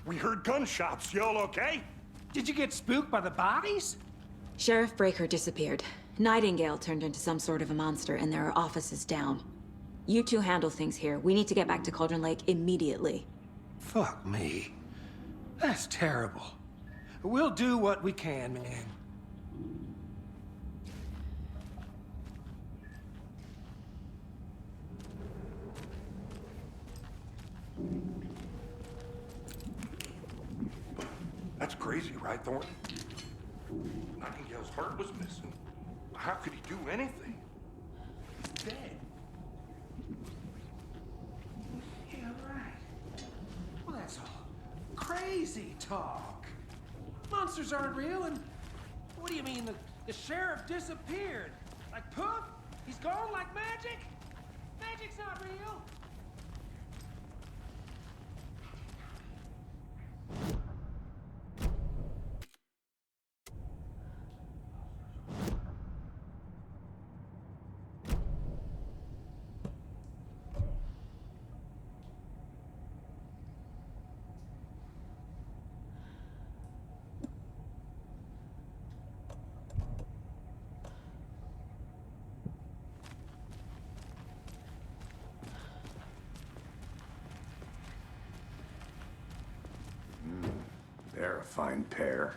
We heard gunshots. Y'all okay? Did you get spooked by the bodies? Sheriff Breaker disappeared. Nightingale turned into some sort of a monster, and there are offices down. You two handle things here. We need to get back to Cauldron Lake immediately. Fuck me. That's terrible. We'll do what we can, man. That's crazy, right, Thornton? Nightingale's heart was missing. How could he do anything? He's dead. Yeah, right. Well, that's all crazy talk. Monsters aren't real, and what do you mean the sheriff disappeared? Like poof? He's gone like magic? Magic's not real. They're a fine pair.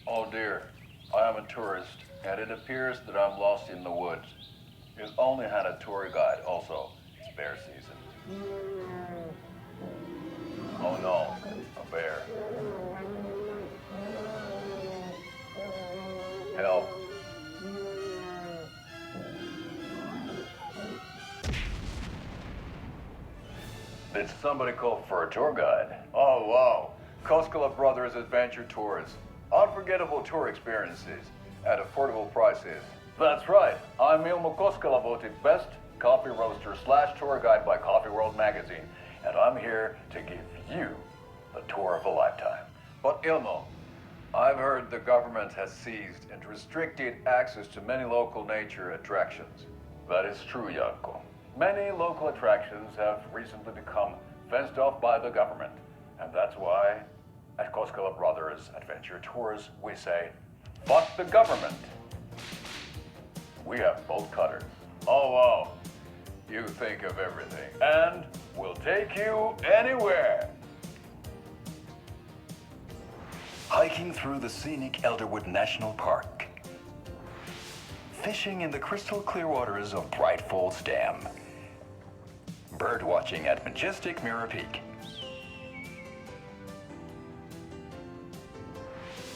Oh dear, I am a tourist, and it appears that I'm lost in the woods. You only had a tour guide also. It's bear season. Oh no, a bear. Help. Did somebody call for a tour guide? Oh wow, Koskela Brothers Adventure Tours. Unforgettable tour experiences at affordable prices. That's right, I'm Ilmo Koskela, voted best coffee roaster / tour guide by Coffee World magazine, and I'm here to give you the tour of a lifetime. But Ilmo, I've heard the government has seized and restricted access to many local nature attractions. That is true, Janko. Many local attractions have recently become fenced off by the government, and that's why at Koskela Brothers Adventure Tours we say, fuck the government. We have bolt cutters. Oh wow, you think of everything, and we'll take you anywhere. Hiking through the scenic Elderwood National Park. Fishing in the crystal clear waters of Bright Falls Dam. Bird watching at majestic Mirror Peak.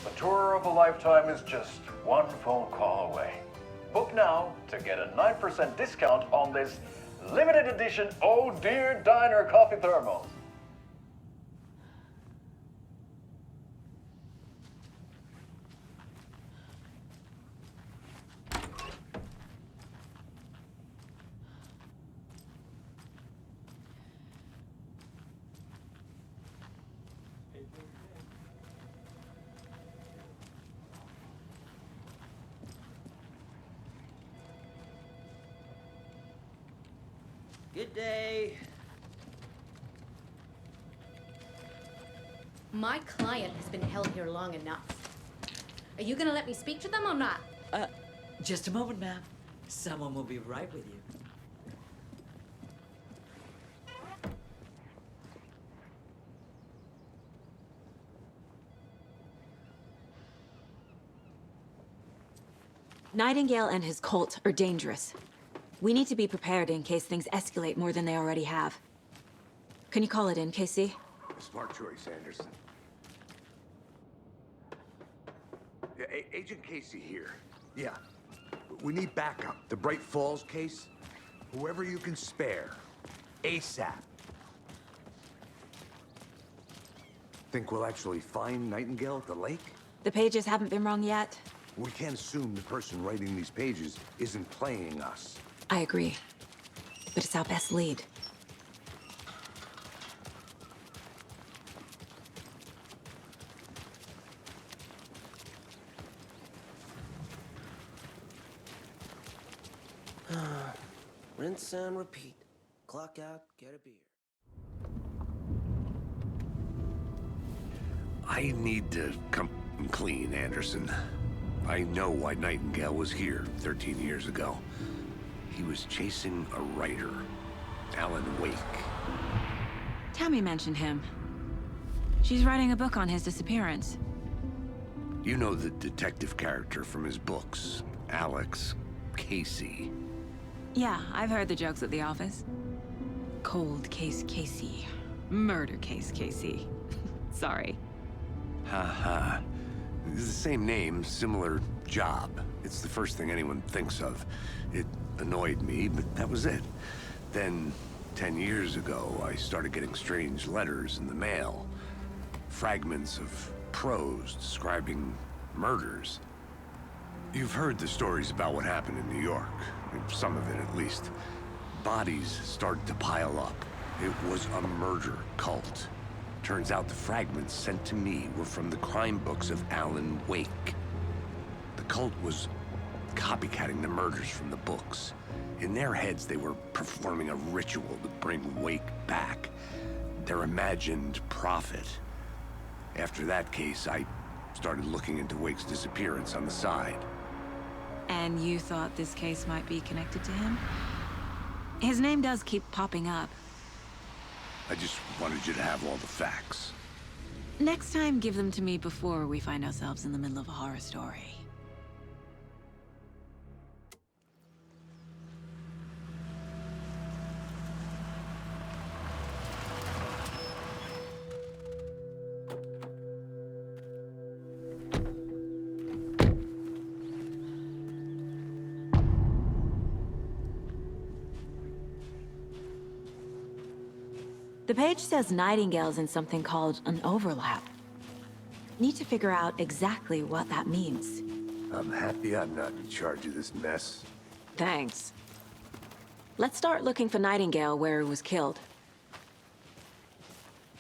The tour of a lifetime is just one phone call away. Book now to get a 9% discount on this limited edition Oh Dear Diner coffee thermos. Good day. My client has been held here long enough. Are you gonna let me speak to them or not? Just a moment, ma'am. Someone will be right with you. Nightingale and his cult are dangerous. We need to be prepared in case things escalate more than they already have. Can you call it in, KC? Smart choice, Anderson. Yeah, Agent Casey here. Yeah. We need backup. The Bright Falls case? Whoever you can spare. ASAP. Think we'll actually find Nightingale at the lake? The pages haven't been wrong yet. We can't assume the person writing these pages isn't playing us. I agree. But it's our best lead. Rinse and repeat. Clock out, get a beer. I need to come clean, Anderson. I know why Nightingale was here 13 years ago. He was chasing a writer, Alan Wake. Tammy mentioned him. She's writing a book on his disappearance. You know the detective character from his books, Alex Casey. Yeah, I've heard the jokes at the office. Cold case Casey. Murder case Casey. Sorry. Ha. It's the same name, similar job. It's the first thing anyone thinks of. It annoyed me, but that was it. Then, 10 years ago, I started getting strange letters in the mail. Fragments of prose describing murders. You've heard the stories about what happened in New York. Some of it, at least. Bodies started to pile up. It was a murder cult. Turns out the fragments sent to me were from the crime books of Alan Wake. The cult was copycatting the murders from the books. In their heads, they were performing a ritual to bring Wake back. Their imagined prophet. After that case, I started looking into Wake's disappearance on the side. And you thought this case might be connected to him? His name does keep popping up. I just wanted you to have all the facts. Next time, give them to me before we find ourselves in the middle of a horror story. The page says Nightingale's in something called an overlap. Need to figure out exactly what that means. I'm happy I'm not in charge of this mess. Thanks. Let's start looking for Nightingale where he was killed.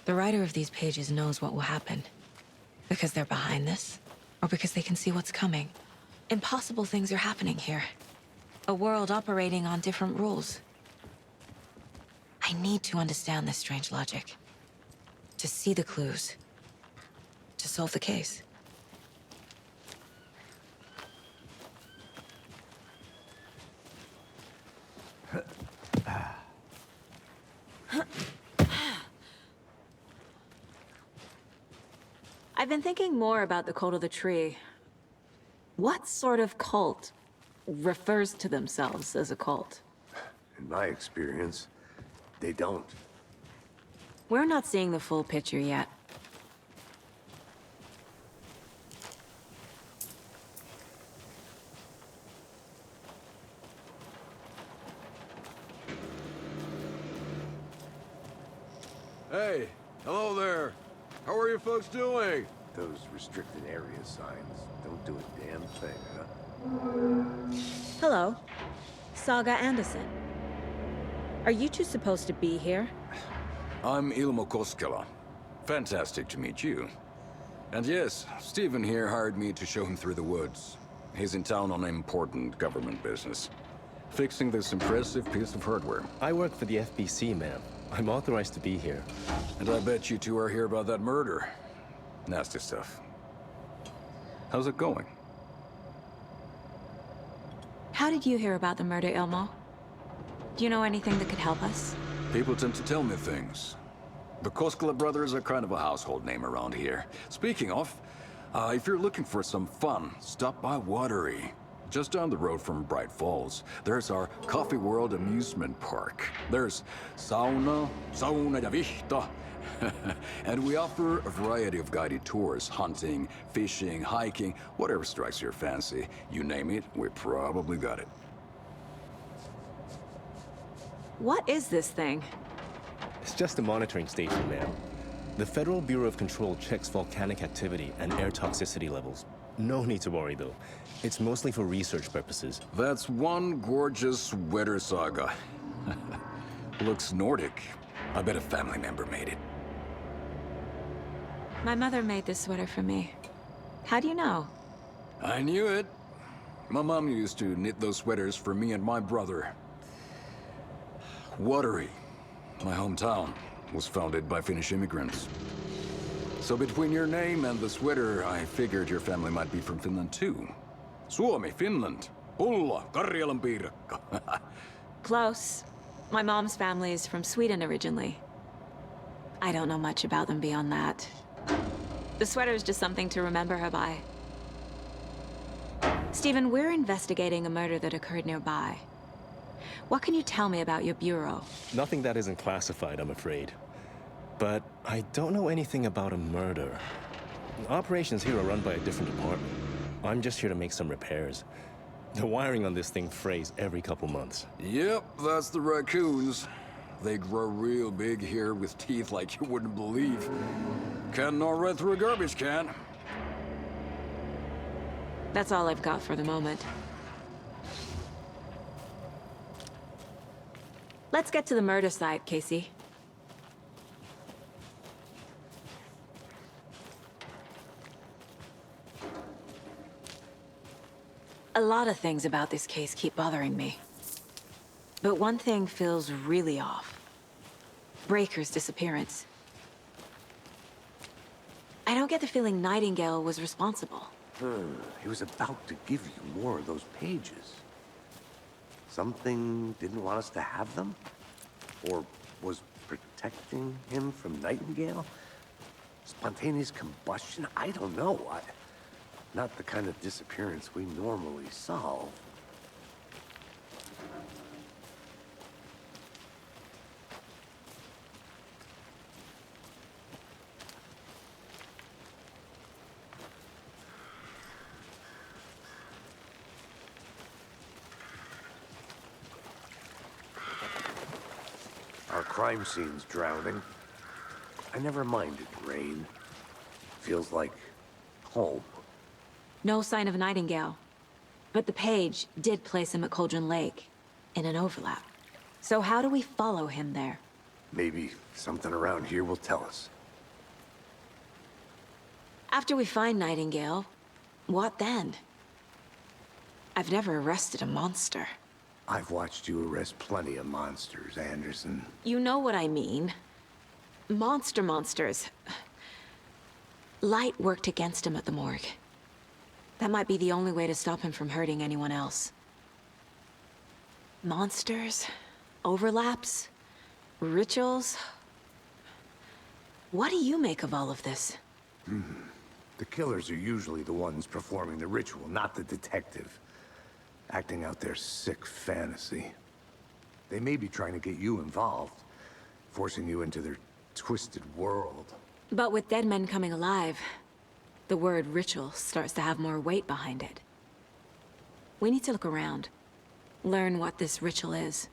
The writer of these pages knows what will happen. Because they're behind this, or because they can see what's coming. Impossible things are happening here. A world operating on different rules. I need to understand this strange logic. To see the clues. To solve the case. I've been thinking more about the cult of the tree. What sort of cult refers to themselves as a cult? In my experience, they don't. We're not seeing the full picture yet. Hey, hello there. How are you folks doing? Those restricted area signs don't do a damn thing, huh? Hello. Saga Anderson. Are you two supposed to be here? I'm Ilmo Koskela. Fantastic to meet you. And yes, Stephen here hired me to show him through the woods. He's in town on important government business. Fixing this impressive piece of hardware. I work for the FBC, ma'am. I'm authorized to be here. And I bet you two are here about that murder. Nasty stuff. How's it going? How did you hear about the murder, Ilmo? Do you know anything that could help us? People tend to tell me things. The Koskela brothers are kind of a household name around here. Speaking of, if you're looking for some fun, stop by Watery. Just down the road from Bright Falls, there's our Coffee World amusement park. There's sauna ja vihta. And we offer a variety of guided tours, hunting, fishing, hiking, whatever strikes your fancy. You name it, we probably got it. What is this thing? It's just a monitoring station, ma'am. The Federal Bureau of Control checks volcanic activity and air toxicity levels. No need to worry, though. It's mostly for research purposes. That's one gorgeous weather saga. Looks Nordic. I bet a family member made it. My mother made this sweater for me. How do you know? I knew it. My mom used to knit those sweaters for me and my brother. Watery, my hometown, was founded by Finnish immigrants. So between your name and the sweater, I figured your family might be from Finland too. Suomi, Finland. Pulla, Karjalan piirakka. Close. My mom's family is from Sweden originally. I don't know much about them beyond that. The sweater is just something to remember her by. Stephen, we're investigating a murder that occurred nearby. What can you tell me about your bureau? Nothing that isn't classified, I'm afraid. But I don't know anything about a murder. Operations here are run by a different department. I'm just here to make some repairs. The wiring on this thing frays every couple months. Yep, that's the raccoons. They grow real big here with teeth like you wouldn't believe. Can't gnaw right through a garbage can. That's all I've got for the moment. Let's get to the murder site, Casey. A lot of things about this case keep bothering me. But one thing feels really off. Breaker's disappearance. I don't get the feeling Nightingale was responsible. He was about to give you more of those pages. Something didn't want us to have them? Or was protecting him from Nightingale? Spontaneous combustion? I don't know. Not the kind of disappearance we normally solve. Our crime scene's drowning. I never minded rain. Feels like home. No sign of Nightingale. But the page did place him at Cauldron Lake, in an overlap. So how do we follow him there? Maybe something around here will tell us. After we find Nightingale, what then? I've never arrested a monster. I've watched you arrest plenty of monsters, Anderson. You know what I mean. Monsters. Light worked against him at the morgue. That might be the only way to stop him from hurting anyone else. Monsters? Overlaps? Rituals? What do you make of all of this? The killers are usually the ones performing the ritual, not the detective. Acting out their sick fantasy. They may be trying to get you involved, forcing you into their twisted world. But with dead men coming alive, the word ritual starts to have more weight behind it. We need to look around. Learn what this ritual is.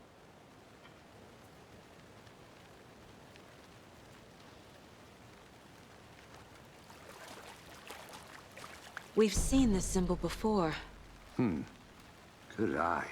We've seen this symbol before. Good eye.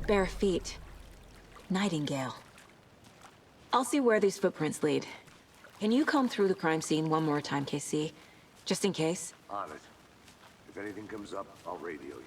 Bare feet. Nightingale. I'll see where these footprints lead. Can you comb through the crime scene one more time, KC? Just in case? On it. If anything comes up, I'll radio you.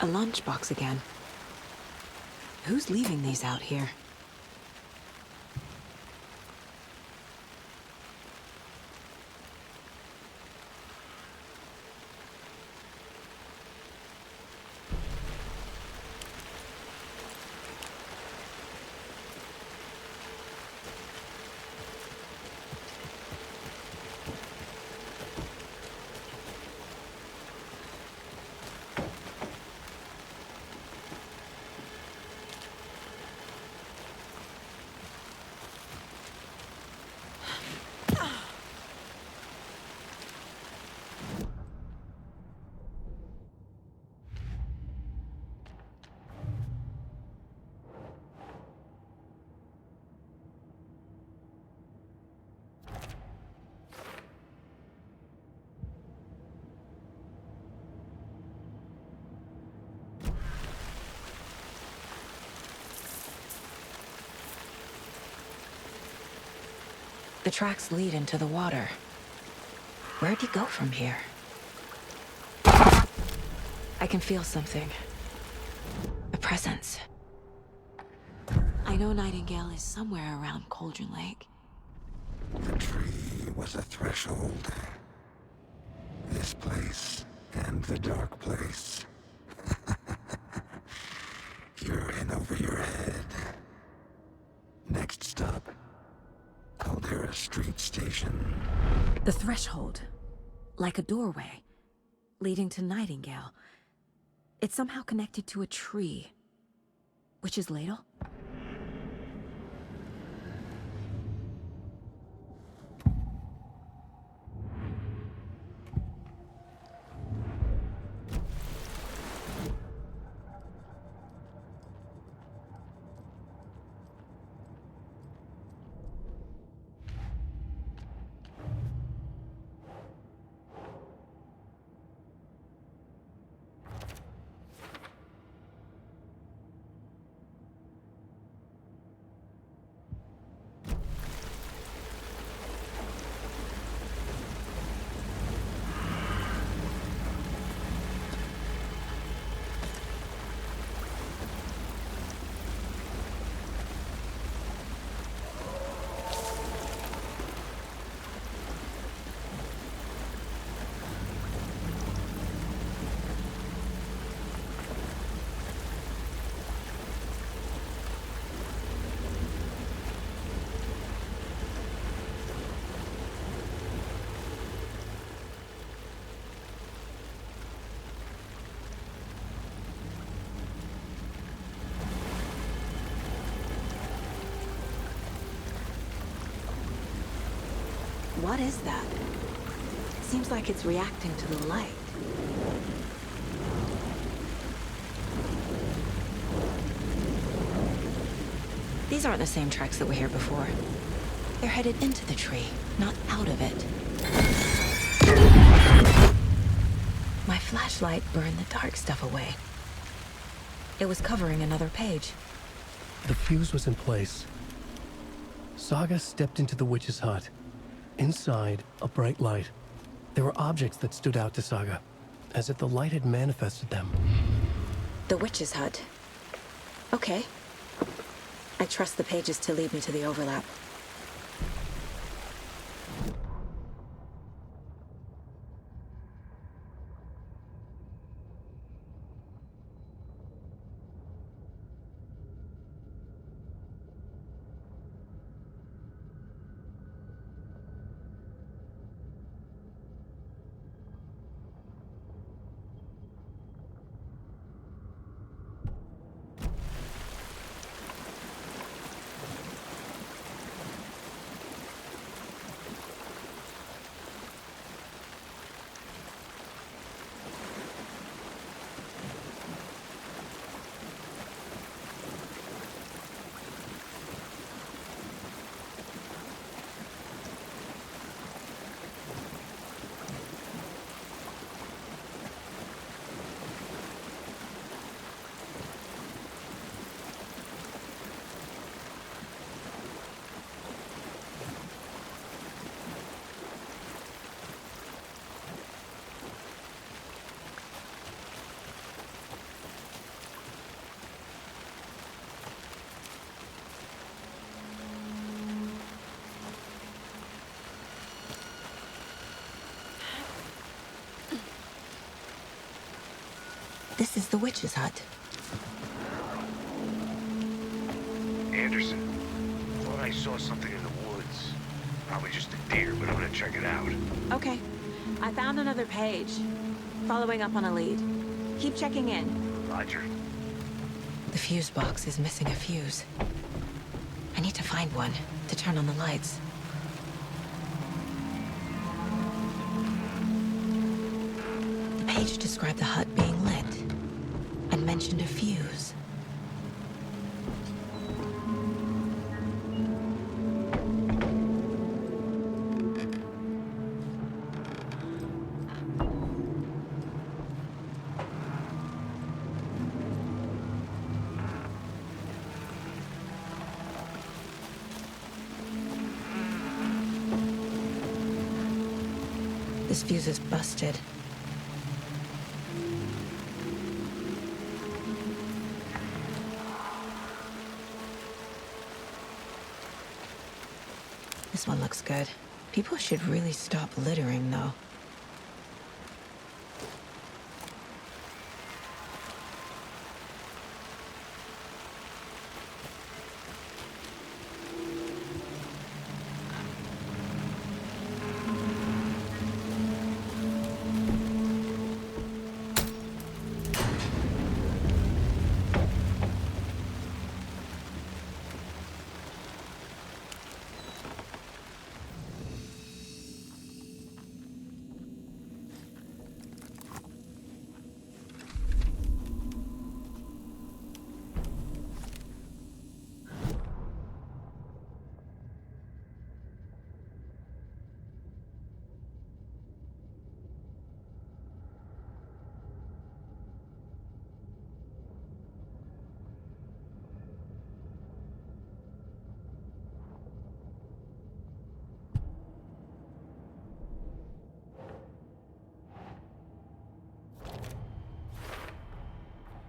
A lunchbox again. Who's leaving these out here? The tracks lead into the water. Where'd he go from here? I can feel something. A presence. I know Nightingale is somewhere around Cauldron Lake. The tree was a threshold. This place and the dark place. You're in over your head. Next stop, Caldera Street Station. The threshold. Like a doorway. Leading to Nightingale. It's somehow connected to a tree. Witch's Ladle? What is that? Seems like it's reacting to the light. These aren't the same tracks that were here before. They're headed into the tree, not out of it. My flashlight burned the dark stuff away. It was covering another page. The fuse was in place. Saga stepped into the witch's hut. Inside, a bright light. There were objects that stood out to Saga, as if the light had manifested them. The witch's hut. Okay. I trust the pages to lead me to the overlap. This is the witch's hut. Anderson, thought I saw something in the woods. Probably just a deer, but I'm gonna check it out. Okay. I found another page. Following up on a lead. Keep checking in. Roger. The fuse box is missing a fuse. I need to find one to turn on the lights. The page described the hut being lit and mentioned a fuse. This fuse is busted. This one looks good. People should really stop littering, though.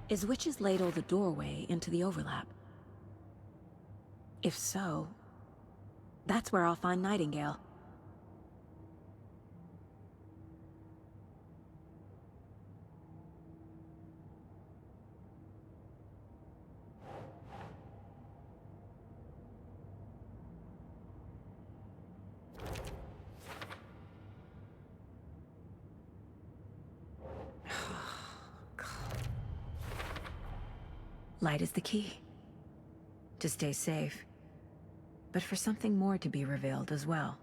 Is Witch's Ladle the doorway into the overlap? If so, that's where I'll find Nightingale. Light is the key. To stay safe. But for something more to be revealed as well.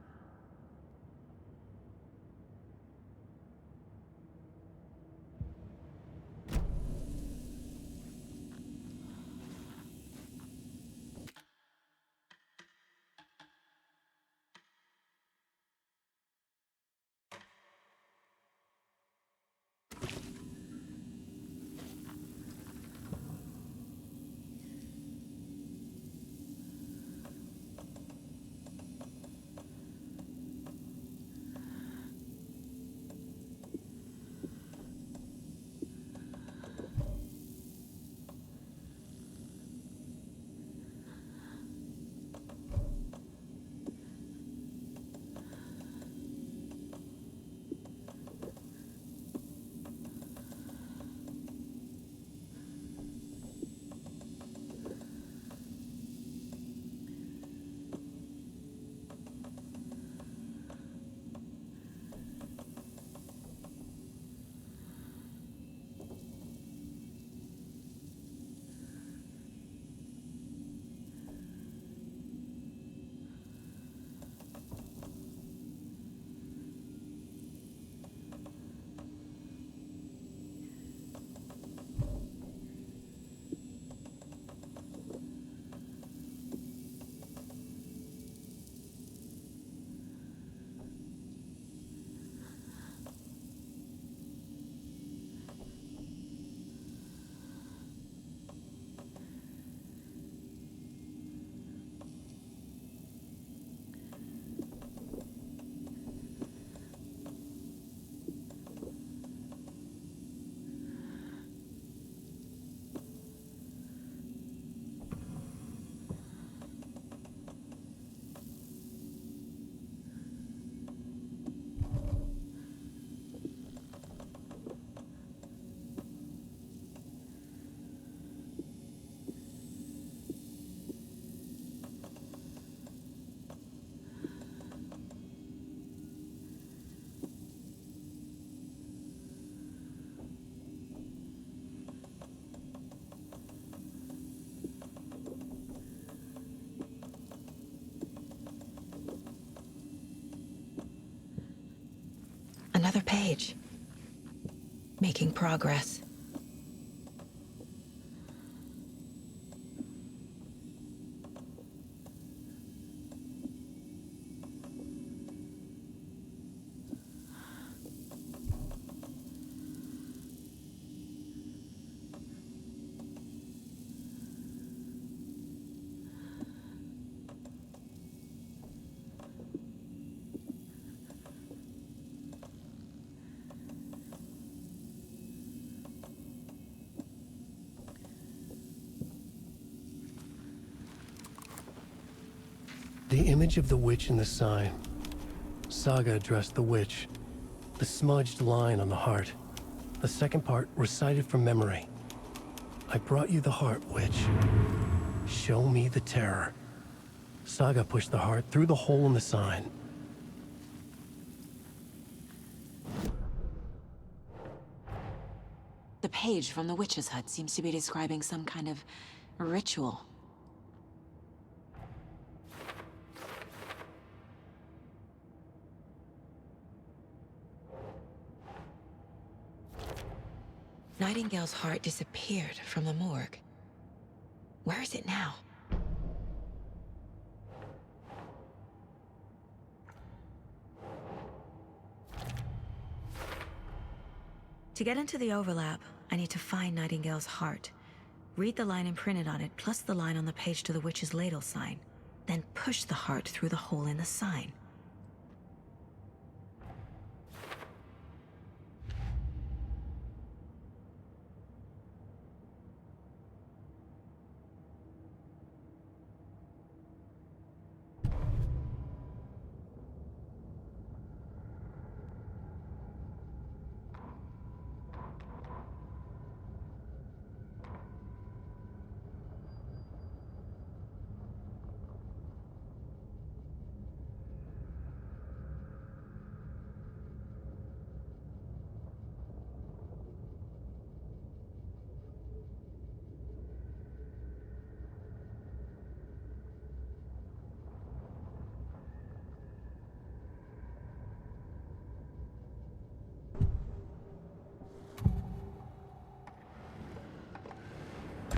Another page. Making progress. The image of the witch in the sign. Saga addressed the witch. The smudged line on the heart. The second part recited from memory. I brought you the heart, witch. Show me the terror. Saga pushed the heart through the hole in the sign. The page from the witch's hut seems to be describing some kind of ritual. Nightingale's heart disappeared from the morgue. Where is it now? To get into the overlap, I need to find Nightingale's heart. Read the line imprinted on it, plus the line on the page to the witch's ladle sign. Then push the heart through the hole in the sign.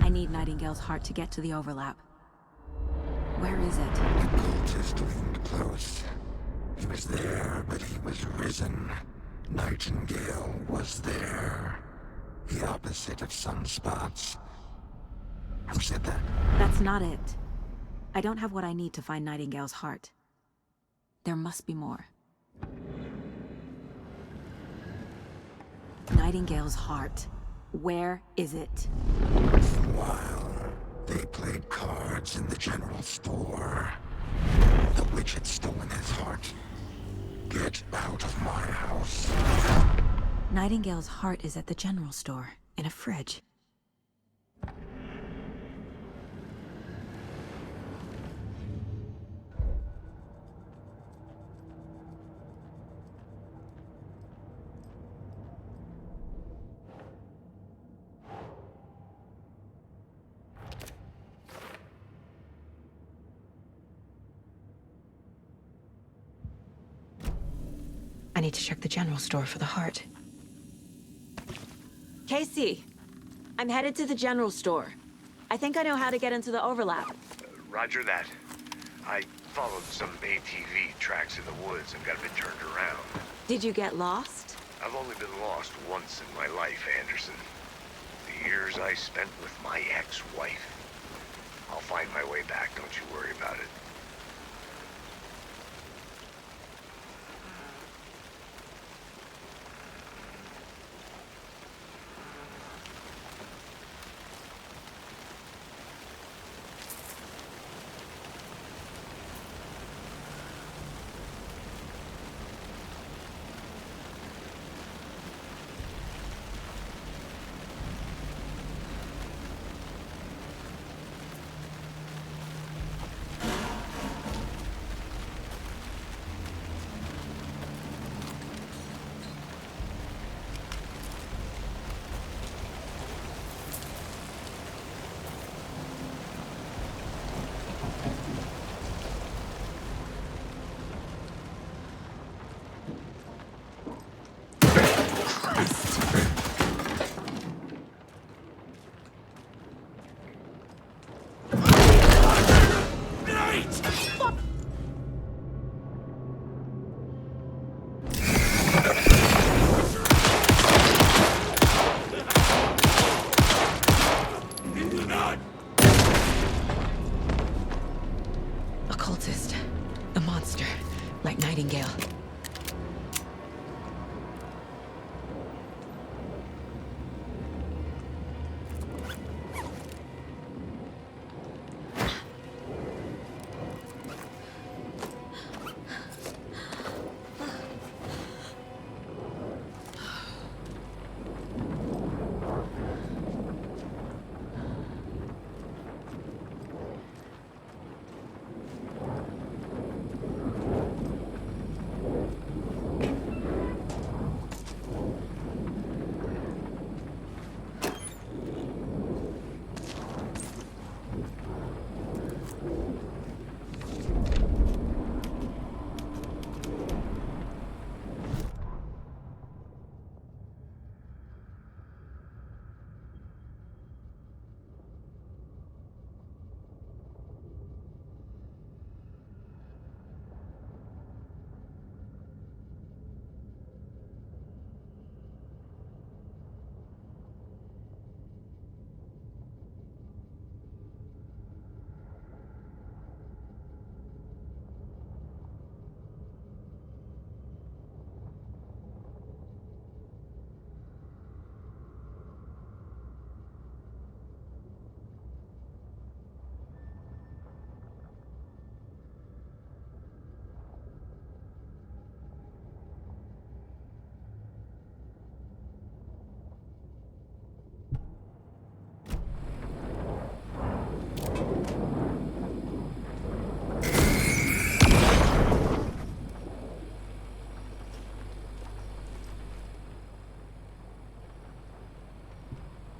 I need Nightingale's heart to get to the overlap. Where is it? The cultist leaned close. He was there, but he was risen. Nightingale was there. The opposite of sunspots. Who said that? That's not it. I don't have what I need to find Nightingale's heart. There must be more. Nightingale's heart. Where is it? While they played cards in the general store, the witch had stolen his heart. Get out of my house. Nightingale's heart is at the general store, in a fridge. I need to check the general store for the heart. Casey, I'm headed to the general store. I think I know how to get into the overlap. Roger that. I followed some ATV tracks in the woods and got a bit turned around. Did you get lost? I've only been lost once in my life, Anderson. The years I spent with my ex-wife. I'll find my way back, don't you worry about it.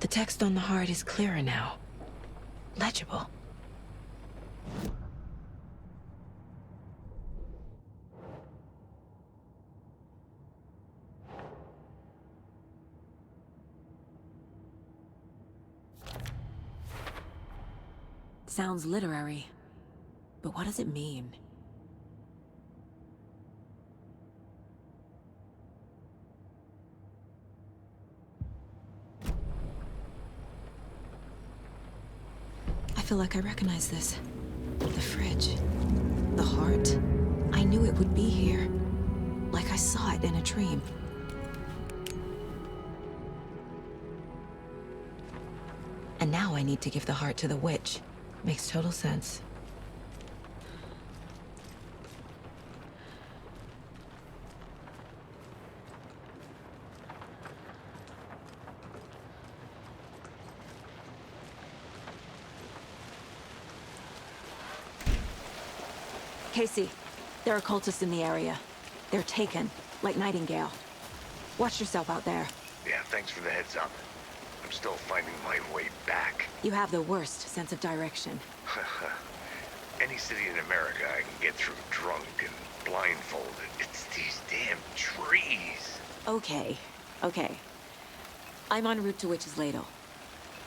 The text on the heart is clearer now. Legible. Sounds literary, but what does it mean? I feel like I recognize this. The fridge. The heart. I knew it would be here. Like I saw it in a dream. And now I need to give the heart to the witch. Makes total sense. Casey, there are cultists in the area. They're taken, like Nightingale. Watch yourself out there. Yeah, thanks for the heads up. I'm still finding my way back. You have the worst sense of direction. Any city in America I can get through drunk and blindfolded. It's these damn trees. Okay, okay. I'm en route to Witch's Ladle.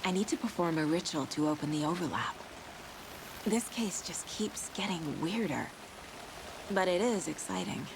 I need to perform a ritual to open the overlap. This case just keeps getting weirder. But it is exciting.